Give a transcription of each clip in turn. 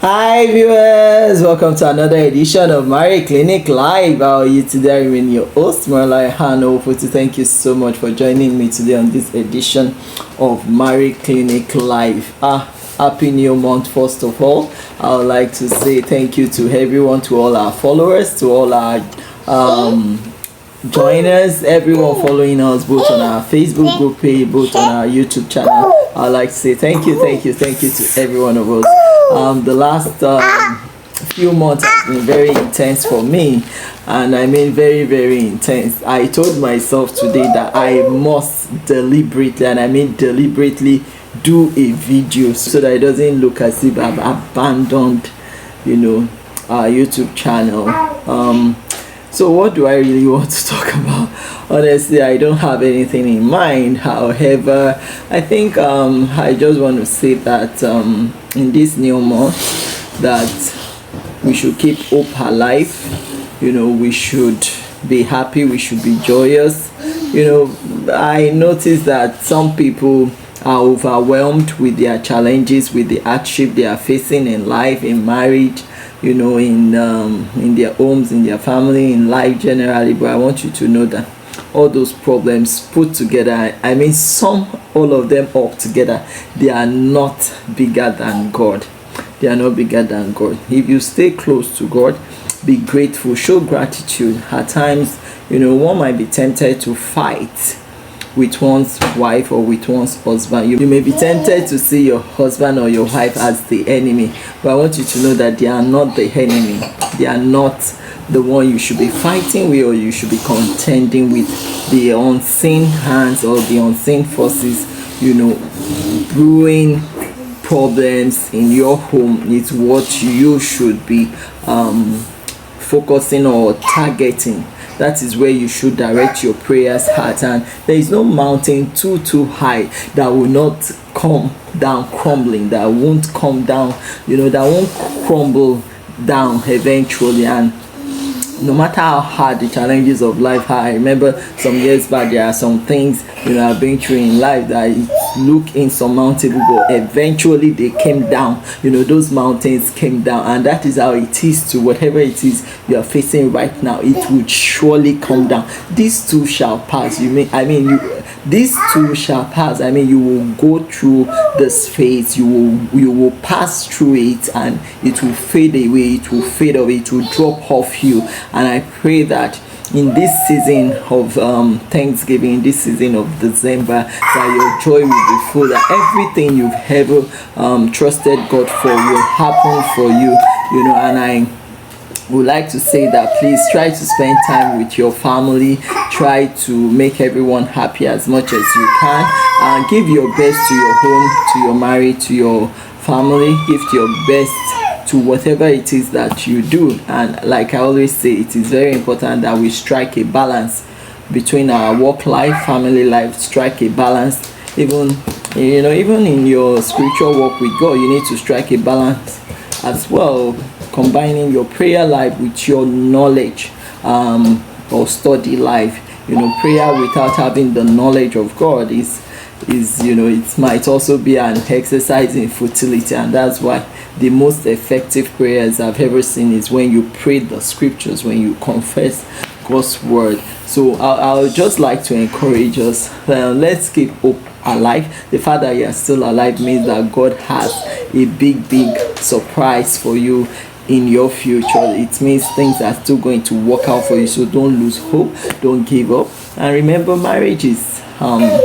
Hi viewers, welcome to another edition of Mary Clinic Live. How are you today? I'm your host Marla Hanofuti. Thank you so much for joining me today on this edition of Mary Clinic Live. Happy new month. First of all, I would like to say thank you to everyone, to all our followers, to all our joiners, everyone following us both on our Facebook group page, both on our YouTube channel. I'd like to say thank you to every one of us. The last few months has been very intense for me, and I mean very intense. I told myself today that I must deliberately, and I mean deliberately, do a video so that it doesn't look as if I've abandoned, our YouTube channel. So what do I really want to talk about? Honestly, I don't have anything in mind. However, I think I just want to say that in this new month that we should keep hope alive. We should be happy, we should be joyous. I noticed that some people are overwhelmed with their challenges, with the hardship they are facing in life, in marriage, in their homes, in their family, in life generally. But I want you to know that all those problems put together, I mean all of them up together, they are not bigger than God. They are not bigger than God. If you stay close to God, be grateful, show gratitude. At times, one might be tempted to fight with one's wife or with one's husband. You may be tempted to see your husband or your wife as the enemy, but I want you to know that they are not the enemy. They are not the one you should be fighting with, or you should be contending with. The unseen hands or the unseen forces, brewing problems in your home is what you should be focusing or targeting. That is where you should direct your prayers heart, and there is no mountain too high that will not come down crumbling, that won't come down, that won't crumble down eventually. And no matter how hard the challenges of life are, I remember some years back there are some things I've been through in life that look insurmountable, but eventually they came down. Those mountains came down, and that is how it is to whatever it is you are facing right now. It will surely come down. These too shall pass. These two shall pass. You will go through this phase, you will pass through it, and it will fade away, it will fade away, it will drop off you. And I pray that in this season of Thanksgiving, in this season of December, that your joy will be full, that everything you've ever trusted God for will happen for you. And I would like to say that please try to spend time with your family. Try to make everyone happy as much as you can. Give your best to your home, to your marriage, to your family. Give your best to whatever it is that you do. And like I always say, it is very important that we strike a balance between our work life, family life. Strike a balance. Even in your spiritual walk with God, you need to strike a balance as well, combining your prayer life with your knowledge or study life. Prayer without having the knowledge of God is it might also be an exercise in futility. And that's why the most effective prayers I've ever seen is when you pray the scriptures, when you confess God's word. So I would just like to encourage us, let's keep hope alive. The fact that you are still alive means that God has a big surprise for you in your future. It means things are still going to work out for you. So don't lose hope, don't give up. And remember, marriage is an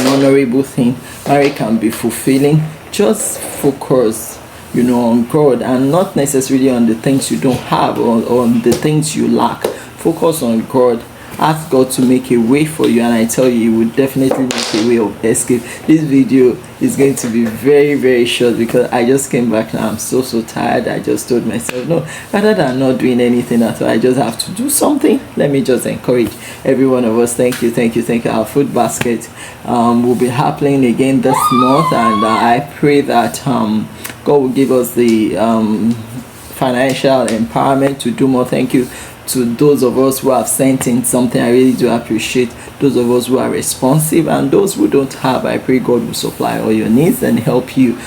honorable thing. Marriage can be fulfilling. Just focus on God, and not necessarily on the things you don't have or on the things you lack. Focus on God. Ask God to make a way for you, and I tell you, He will definitely make a way of escape. This video is going to be very short because I just came back and I'm so tired. I just told myself, no, rather than not doing anything at all, I just have to do something. Let me just encourage every one of us. Thank you. Our food basket will be happening again this month, and I pray that God will give us the financial empowerment to do more. Thank you to those of us who have sent in something. I really do appreciate those of us who are responsive, and those who don't have, I pray God will supply all your needs and help you,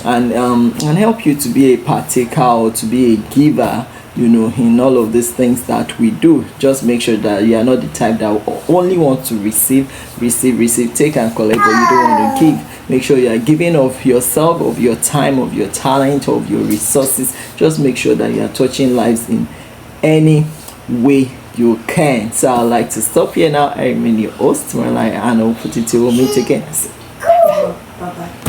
and help you to be a partaker or to be a giver, in all of these things that we do. Just make sure that you are not the type that only want to receive, take and collect, but you don't want to give. Make sure you are giving of yourself, of your time, of your talent, of your resources. Just make sure that you are touching lives in any way you can. So I'd like to stop here now. I remain your host, Marlai, and I'll put it to meet again. Bye-bye.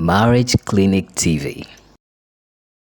Marriage Clinic TV.